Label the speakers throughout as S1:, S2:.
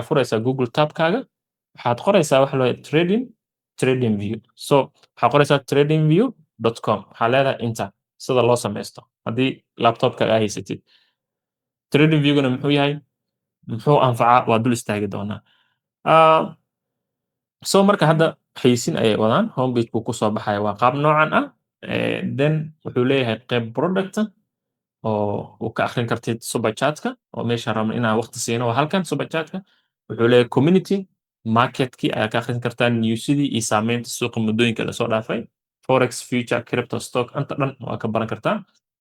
S1: furaysaa Google tabkaaga waxaad qoraysaa waxa loo trading view so waxaad qoraysaa tradingview.com waxaa leedahay enter sida loo samaysto haddii laptopkaaga aa haysatid trading viewgana muxuu yahay muxuu anfacaa waa dul istaagi doonaa so marka hadda xayeysiin ayay wadaan homepage buu kusoo baxaya waa qaab noocan ah then wuxuu leeyahay qayb product oo uu ka akhrin kartid superchatka oo meesha rabno inaan waqti siino waa halkan superchatka wuxuu leeyahay community marketkii ayaa ka akhrin kartaa newsidii iyo saameynta suuqa muddooyinka lasoo dhaafay forex future crypto stock anta dhan waa ka baran kartaa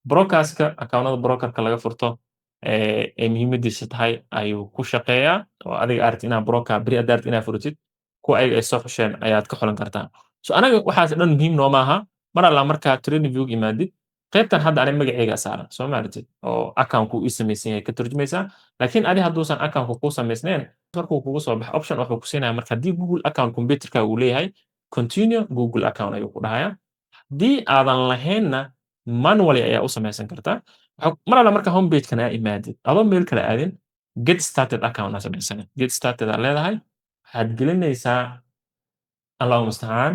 S1: broadcastka akawnada brokerka laga furto ee muhiimadiisa tahay ayuu ku shaqeeyaa oo adiga aragti inaad broker beri aad aragti inaad furtid kuwa ayaga ay soo xusheen ayaad ka xulan kartaa so anaga waxaas dhan muhiim noo maaha mar alla markaa trading view imaadid qaybtan hadda aniga magacayga saaran soo maaratid oo accountku ii samaysan yahay ka turjumaysaa laakiin adi hadduusan accountku kuu samaysnayn markuu kugu soo baxo option wuxuu ku siinaya marka haddii Google account computerka uu leeyahay continue Google account ayuu ku dhahayaa haddii aadan lahaynna manually ayaa u samaysan kartaa mar alla marka homepage-kan aa imaadid adoo meel kale aadin get started account aa samaysana get started aa leedahay waxaad gelinaysaa allahu mustacaan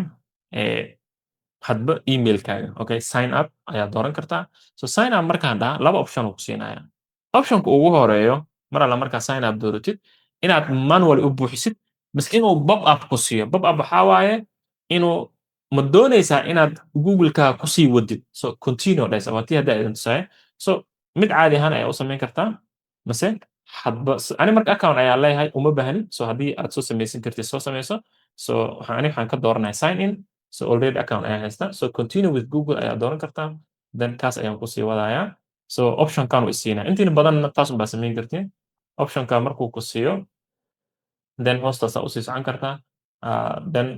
S1: hadba emailkaaga okay sign up ayaa dooran kartaa so sign up markaan dhaha laba option uu ku siinaya optionka ugu horeeyo mar alla markaa sign up dooratid inaad manually u buuxisid mise inuu pop up ku siiyo pop up waxaa waaye inuu ma doonaysaa inaad google-ka kusii wadid so continue dhaysa waa tii hadda idin tusaaya so mid caadi ahaan ayaa u samayn kartaa mise hadba ani marka account ayaa leeyahay uma baahni so haddii aad soo samaysan kartid soo samayso so waxaan ka dooranaya sign in so already account ayaa haysta so continue with Google ayaa dooran kartaa then kaas ayaan kusii wadayaa so optionkan uu isiinaya intiina badan taas unbaa samayn kartiin optionka markuu ku siiyo then hoostaasaa usii socon kartaa then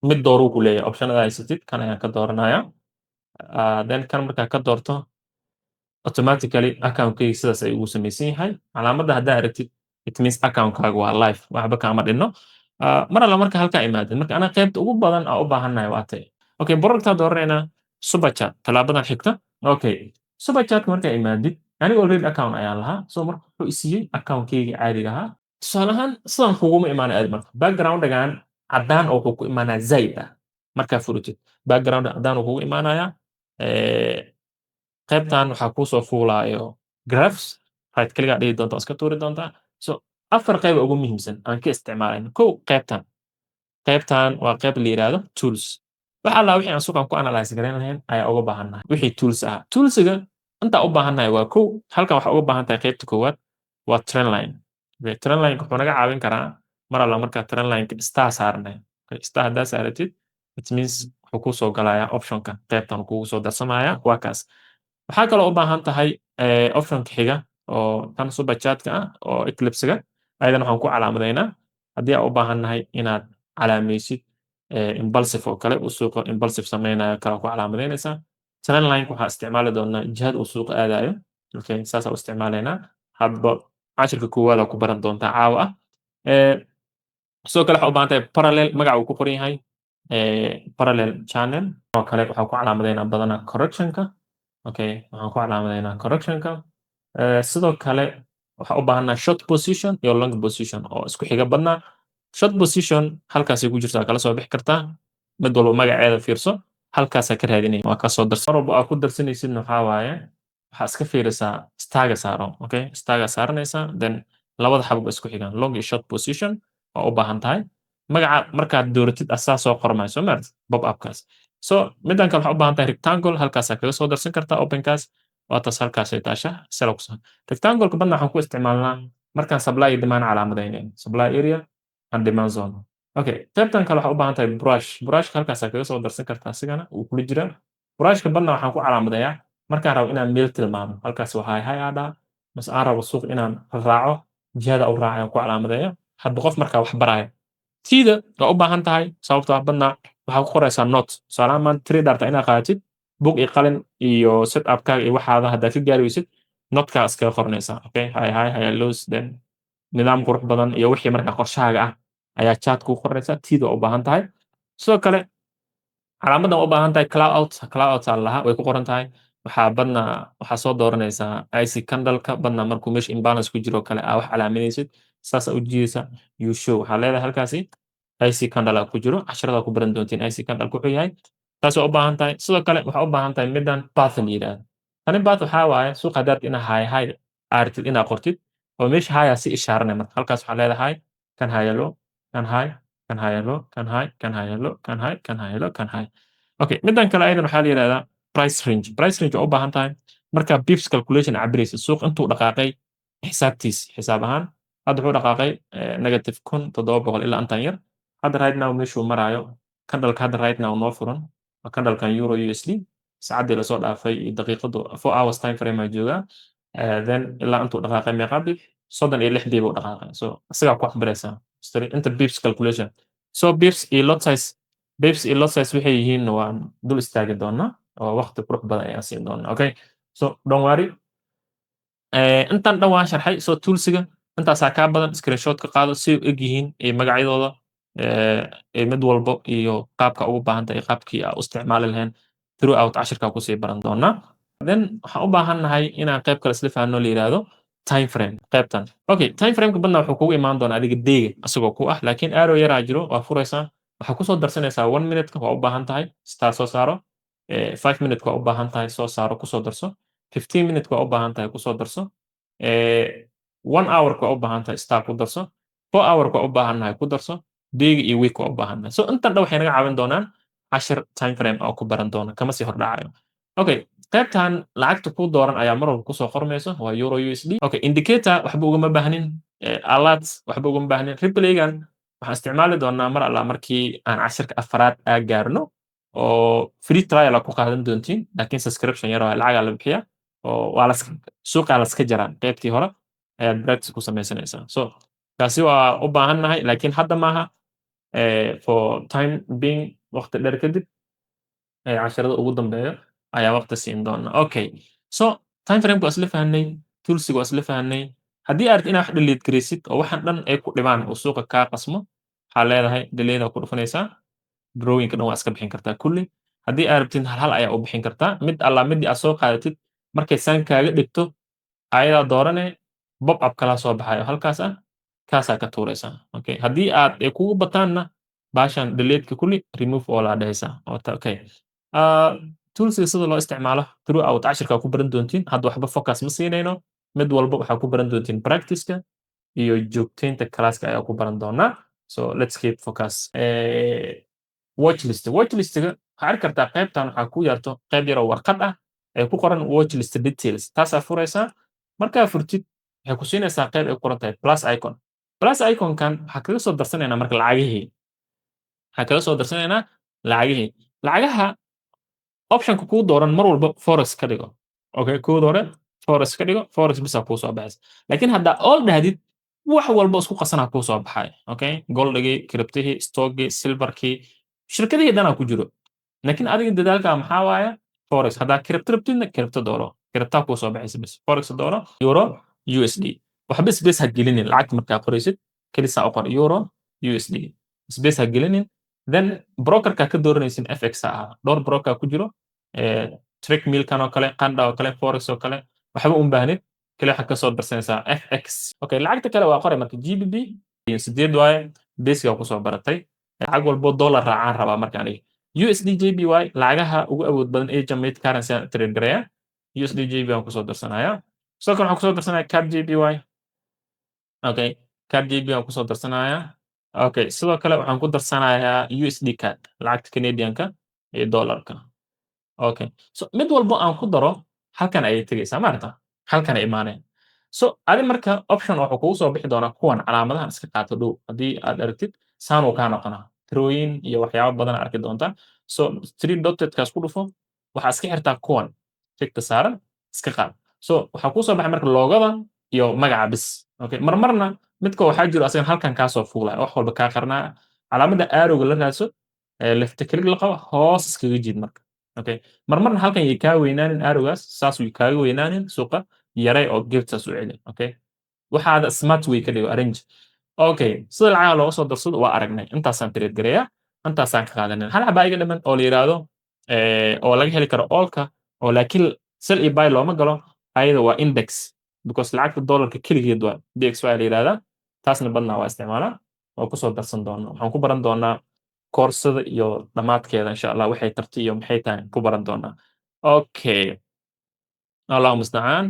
S1: mid dooruu ku leeyahay optionada haysatid kan ayaan ka dooranaya then kan markaa ka doorto automatically accountkayga sidaas ay ugu samaysan yahay calaamadda haddaa aragtid it means accountkaaga waa live waxba kaama dhinno mar alla marka halkaa imaadid marka anaa qaybta ugu badan aa u baahannahay waa tay okay productaa dooranayna superchat talaabadan xigta okay superchatka markaa imaadid aniga already account ayaan lahaa so marka wuxuu isiiyey accountkayga caadiga ahaa tusaale ahaan sidan kuguma imaanay aad marka background-dagan caddaan oo wuxuu ku imaanaya zaid ah markaa furitid background caddaan uu kugu imaanaya qaybtan waxaa kuusoo fuulaayo graphs right kaligaa dhihi doonta iska tuuri doontaa so afar qayb ugu muhiimsan aan ka isticmaalayno kow qaybtan waa qayb la yiraahdo tools waxa alla wixii aan suuqan ku analyze gareyn lahayn ayaa uga baahannahay wixii tools ah toolsiga inta u baahannahay waa kow halkan waxa uga baahan tahay qaybta koowaad waa trendline trendline wuxuu naga caawin karaa mar alla markaa trendline star saarnay star haddaa saaratid it means wuxuu kuu soo galayaa optionka qaybtan kugu soo darsamaya waa kaas waxaa kaloo u baahan tahay optionka xiga oo kan superchatka ah oo eclipse-ga ayadan waxaan ku calaamadaynaa haddii aan u baahannahay inaad calaamaysid impulsive oo kale uu suuqa impulsive samaynayo kale ku calaamadaynaysaa trendline waxaa isticmaali doonaa jihad uu suuqa aadayo okay saas u isticmaalaynaa hadba cashirka koowaad ku baran doontaa caawa ah sidoo kale waxaa u baahan tahay parallel magaca uu ku qoran yahay parallel channel oo kale waxaan ku calaamadaynaa badanaa correctionka okay waxaan ku calaamadaynaa correctionka sidoo kale waxaa u baahanaa short position iyo long position oo isku xiga badnaa short position halkaasay ku jirtaa kala soo bixi kartaa mid walba magaceeda fiirso halkaasaa ka raadinaya waa kasoo darsan mar walba aa ku darsanaysidna waxaa waaye waxaa iska fiirisaa staga saaro okay staga saaranaysaa then labada xabba isku xigaan long iyo short position waa u baahan tahay magaca markaad dooratid asaa soo qormay soo maartid pop upkaas so midan kale waxaa u baahan tahay rectangle halkaasaa kaga soo darsan kartaa openkaas waataas halkaasay taasha selogsan rectangle-ka badna waxaan ku isticmaalnaa markaan supply iyo demand calaamadaynayn supply area and demand zone okay qaybtan kale waxaa u baahan tahay brushka halkaasaa kaga soo darsan kartaa asigana uu kula jiraa brushka badna waxaan ku calaamadayaa markaan rabo inaan meel tilmaamo halkaas waxaa hay adhaa mas aan rabo suuq inaan raaco jihada u raacayaan ku calaamadeeyo hadba qof markaa wax baraayo tiida waa u baahan tahay sababtoo ah badna waxaa ku qoraysaa note tusaalahaan traderta inaad qaadatid bug iyo qalin iyo set upkaaga iyo waxaada haddaad ka gaari weysid notkaa iskaga qoranaysaa okay haya los then nidaam qurux badan iyo wixii markaa qorshahaaga ah ayaa chat kuu qoranaysaa tiida waa u baahan tahay sidoo kale calaamadan waa u baahan tahay cloud aa lahaa way ku qoran tahay waxaa soo dooranaysaa ic candleka badna markuu meesha imbalance ku jiro kale aa wax calaaminaysid saas u jiidaysa you show waxaa leedahay halkaasi IC candle ku jiro casharada ku baran doontiin IC candle ku yahay taas oo u baahan tahay sidoo kale waxaa u baahan tahay midan path la yiraahdo tani path waxaa waaye suuqa hadaad ina high artid ina qortid oo meesha high si ishaaranay marka halkaas waxaa leedahay kan high low kan high kan high low kan high kan high low kan high kan high low kan high okay midan kale aydan waxaa la yiraahdaa price range oo u baahan tahay marka pips calculation cabiraysa suuq intuu dhaqaaqay xisaab ahaan hadda wuxuu dhaqaaqay negative 1700 ilaa intan yar hadda right now meeshuu maraayo candleka hadda right now noo furan waa candlekan euro USD saacadii lasoo dhaafay iyo daqiiqadu 4 hours time frame aa joogaa then ilaa intuu dhaqaaqay meeqa bib 36 bib uu dhaqaaqay so isagaa ku xambiraysaa inta bips calculation so bips iyo lot size waxay yihiin waan dul istaagi doonaa oo waqti qurux badan ayaan siin doonaa okay so don't worry intan dhan waan sharxay so toolsiga intaasaa kaa badan screenshot ka qaado si u eg yihiin iyo magacyadooda mid walbo iyo qaabka ugu baahan tahay qaabkii aa u isticmaali lahayn throughout cashirkaa kusii baran doonaa then waxaan u baahan nahay inaan qayb kale isla fahanno la yiraahdo time frame qaybtan okay time frameka badna wuxuu kugu imaan doonaa adiga deega asagoo ku ah laakiin arrow yaraa jiro waa furaysaa waxaa kusoo darsanaysaa 1 minute-ka waa u baahan tahay star soo saaro 5 minute-ka waa u baahan tahay soo saaro kusoo darso 15 minute waa u baahan tahay kusoo darso 1 hour waa u baahan tahay star ku darso 4 hour waa u baahan nahay ku darso day iyo week waa u baahan nahay so intan dhan waxay naga caawin doonaan 10 time frame oo ku baran doona kama sii hordhacayo okay qaybtan lacagta ku dooran ayaa mar walba kusoo qormayso waa euro USD okay indicator waxba ugama baahnin alert waxba ugama baahnin replaygan waxaan isticmaali doonaa mar alla markii aan cashirka afraad aa gaarno oo free trial ku qaadan doontiin laakiin subscription yar waa lacag la bixiya oo waa la suuqa la iska jaraa qaybtii hore ayaad practice ku samaysanaysaa so taasi waa u baahannahay laakiin hadda maaha for time being waqti dheer kadib casharada ugu dambeeya ayaa waqti siin doona okay so time frame-ka waa isla fahanay toolsiga waa isla fahanay haddii aad inaad wax delete garaysid oo waxaan dhan ay ku dhibaan oo suuqa kaa qasmo waxaa leedahay delete ku dhufanaysaa drawing-ka dhan waa iska bixin kartaa kulli haddii aad rabtid hal ayaa u bixin kartaa mid alla midii aad soo qaadatid markay saan kaaga dhigto ayadaa doorane bob up kala soo baxayo halkaas ah kaasaa ka tuuraysaa okay haddii aad ay kugu bataanna baashan delete-ka kulli remove oo la dhahaysaa okay toolsiga sida loo isticmaalo throughout cashirka ku baran doontiin hadda waxba focus ma siinayno mid walba waxaa ku baran doontiin practice-ka iyo joogteynta classka ayaa ku baran doonaa so let's keep focus watchlist watchlist-ga waxaa arki kartaa qaybtan waxaa ku yarto qayb yar oo warqad ah ee ku qoran watchlist details taasaa furaysaa markaa furtid waxay ku siinaysaa qayb ay ku qoran tahay plus icon-kan waxaa kaga soo darsanaynaa marka lacagaha optionka kuu dooran mar walba forex ka dhigo okay kuu doore forex ka dhigo forex bisa kuu soo baxaysa laakiin haddaa all dhahdid wax walba isku qasanaa kuu soo baxay okay goldagii cryptihii stockgii silverkii shirkadihii dhanaa ku jiro laakiin adiga dadaalka maxaa waaya forex haddaa crypto rabtidna crypto dooro cryptaa kuu soo baxaysa bis forex dooro euro USD waxba space ha gelinin lacagta markaa qoraysid kelisaa u qor euro USD space ha gelinin then brokerka ka dooranaysin FX ah dhowr broker ku jiro trick milkan oo kale qanda oo kale forex oo kale waxba u baahnid kale waxa ka soo darsanaysaa FX okay lacagta kale waa qoray marka GBP sideed waaye basic ku soo baratay lacag walbo dollar raacaan rabaa marka aniga USD JPY lacagaha ugu awood badan ee jamaica currency trade garaya USD JPY aan ku soo darsanaya soo kan waxaan ku soo darsanaya CAD JPY okay CAD JPY aan ku soo darsanaya okay sidoo kale waxaan ku darsanayaa USD CAD lacagta Canadian-ka iyo dollarka okay so mid walbo aan ku daro halkan ayay tegaysaa maarta halkan ay imaaneen so adi marka option wuxuu kugu soo bixi doonaa kuwan calaamadahan iska qaato dhow haddii aad aragtid saan uu kaa noqonaa tirooyin iyo waxyaabo badan arki doontaa so three dotted-kaas ku dhufo waxaa iska xirtaa kuwan tigta saaran iska qaad so waxaa kuu soo baxay marka loogada iyo magaca bis okay marmarna midka waxaa jiro asagan halkan kaa soo fuulaya wax walba kaa qarnaa calaamada arrowga la raadso left click la qabo hoos iskaga jiid marka okay marmarna halkan yay kaa weynaanin arrowgaas saas uu kaaga weynaanin suuqa yaray oo geedsaas u celi okay waxaada smart way ka dhigo arrange okay sida lacagaha looga soo darsado waa aragnay intaasaan trade gareeyaa intaasaan ka qaadanin hal xabaa iga dhiman oo la yiraahdo oo laga heli karo allka oo laakiin sell iyo buy looma galo ayada waa index because lacagta dollarka keligeed waa DXY la yiraahdaa taasna badnaa waa isticmaalaa oo kusoo darsan doona waxaan ku baran doonaa koorsada iyo dhammaadkeeda insha allah waxay tarti iyo maxay tahay ku baran doonaa okay allahu mustacaan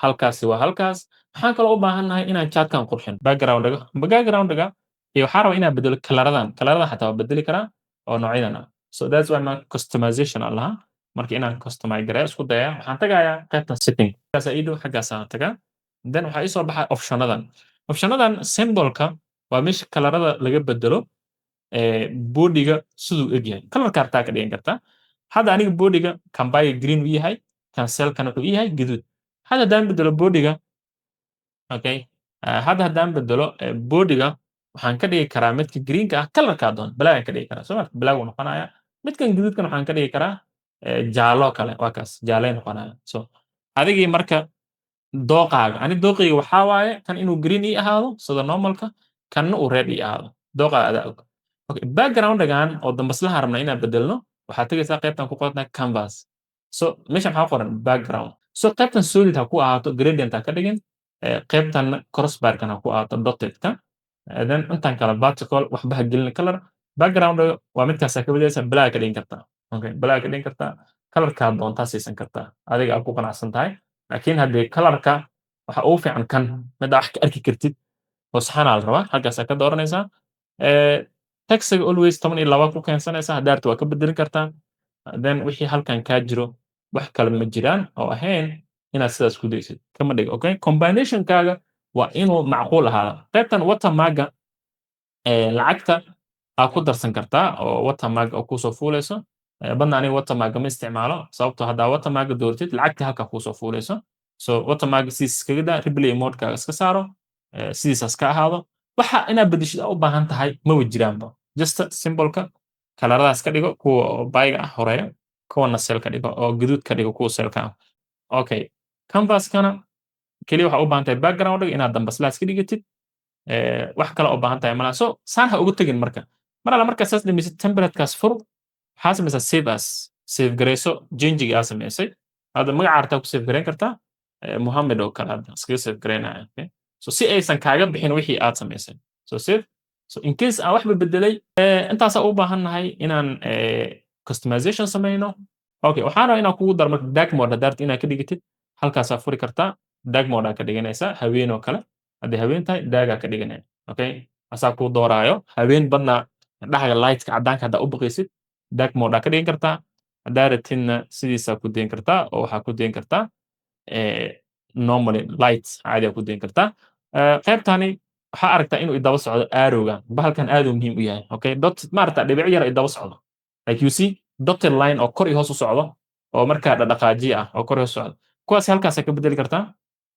S1: halkaasi waa halkaas waxaan kaloo u baahannahay inaan chatkan qurxin backgroundga iyo waxaa raba inaan bedelo kalaradan xataa waa bedeli karaa oo noocyadan ah so that's why ma customization aan lahaa marka inaan customize gareeyo isku daya waxaan tagayaa qaybtan setting kaasa ii dhow xaggaasaan tagaa then waxaa ii soo baxa optionadan symbolka waa meesha kalarada laga bedelo boodiga siduu eg yahay kalarka hartaa ka dhigan kartaa hadda aniga boodiga kambaya green u yahay cancelkan wuxuu yahay gaduud hadda haddaan bedelo boodiga okay hadda haddaan bedelo boodiga waxaan ka dhigi karaa midka greenka ah kalarkaa doon balaagan ka dhigi karaa soo marka balaagu noqonaya midkan gaduudkan waxaan ka dhigi karaa jaalo kale waa kaas jaalay noqonaya so adigii marka dooqaaga ani dooqayga waxaa waaye kan inuu green ii ahaado sida normalka kanna uu red ii ahaado dooqaaga adaa og okay backgroundgan oo dambaslaha rabna inaan bedelno waxaad tegaysaa qaybtan ku qorantahay canvas so meesha maxaa qoran background so qaybtan solid ha ku ahaato gradient ha ka dhigin qaybtan crossbarkan ha ku ahaato dotted-ka then intan kale vertical waxba ha gelin color background waa midkaas ka bedeysa black ka dhigin kartaa okay black ka dhigin kartaa colorka doontaa siisan kartaa adiga aad ku qanacsan tahay laakiin haddii colorka waxa ugu fiican kan midda wax ka arki kartid oo saxanaa la rabaa halkaasaa ka dooranaysaa taxiga always 12 ku keensanaysaa haddaarta waa ka bedelin kartaa then wixii halkan kaa jiro wax kale ma jiraan oo ahayn inaad sidaas ku daysid kama dhig okay combinationkaaga waa inuu macquul ahaada qaybtan watermarga lacagta aa ku darsan kartaa oo watermarga oo kusoo fuulayso badna aniga watermarga ma isticmaalo sababtoo haddaa watermarga doortid lacagta halkaa kusoo fuulayso so watermarga sidiis iskaga daa replay modekaaga iska saaro sidiisaas ka ahaado waxa inaad bedeshid u baahan tahay ma wajiraanba just symbolka kalaradaas ka dhigo kuwa bayga ah horeeya kuwana sel ka dhigo oo gaduud ka dhigo kuwa selka ah okay canvaskana keliya waxaa u baahan tahay backgroundga inaad dambaslaas ka dhigatid wax kale u baahan tahay malaha so saan ha ugu tegin marka mar alla markaa saas dhamaysid templatekaas fur waxaa samaysaa save as save garayso changiga aa samaysay hadda magaca artaa ku save garayn kartaa mohammed oo kale hadda iskaga save garaynaya okay so si aysan kaaga bixin wixii aad samaysay so save so in case aan waxba bedelay intaasaa u baahannahay inaan customization samayno okay waxaan rabaa inaan kugu daro marka dark mode haddaad inaad ka dhigatid halkaasaa furi kartaa dark mode aa ka dhiganaysaa haween oo kale hadday haween tahay daagaa ka dhiganaya okay asaa kuu dooraayo haween badna dhaxga lightka caddaanka haddaa u baqaysid dark mode aa ka dhigan kartaa haddaa ratidna sidiisaa ku dayn kartaa oo waxaa ku dayn kartaa normally light caadi aa ku dayn kartaa qaybtani waxaa aragtaa inuu idaba socdo arrowga bahalkan aad uu muhiim u yahay okay dot maaragta dhibic yar idaba socdo like you see dotted line oo kor iyo hoos u socdo oo markaa dhaqaajiye ah oo kor iyo hoos socdo kuwaas halkaasaa ka bedeli kartaa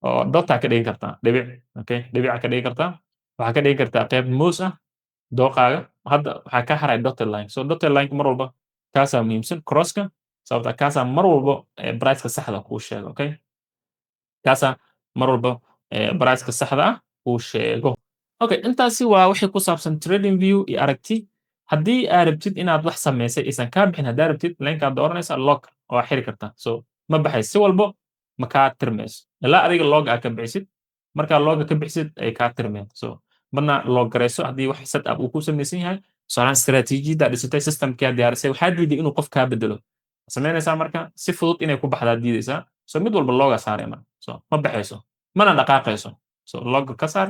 S1: oo dotaa ka dhigin kartaa dhibic okay dhibica ka dhigi kartaa waxaa ka dhigi kartaa qayb mouse ah dooqaaga hadda waxaa ka haray dotted line so dotted line mar walba kaasaa muhiimsan crosska sababta kaasaa mar walba briceka saxda kuu sheego okay kaasaa mar walba briceka saxda ah kuu sheego okay intaasi waa wixii ku saabsan trading view iyo aragti haddii aad rabtid inaad wax samaysay aysan kaa bixin haddaa rabtid linkaad dooranaysaa log oo xiri kartaa so ma baxay si walbo ma kaa tirmayso ilaa adiga log aa ka bixisid markaa loga ka bixisid ay kaa tirmeen so badna log garayso haddii wax set up uu ku samaysan yahay tusaalahaan istaraatiijiyadda dhisatay systemkaa diyaarisay waxaa diiday inuu qof kaa bedelo samaynaysaa marka si fudud inay ku baxdaa diidaysaa so mid walba loga saaray marka so ma baxayso mana dhaqaaqayso so log ka saar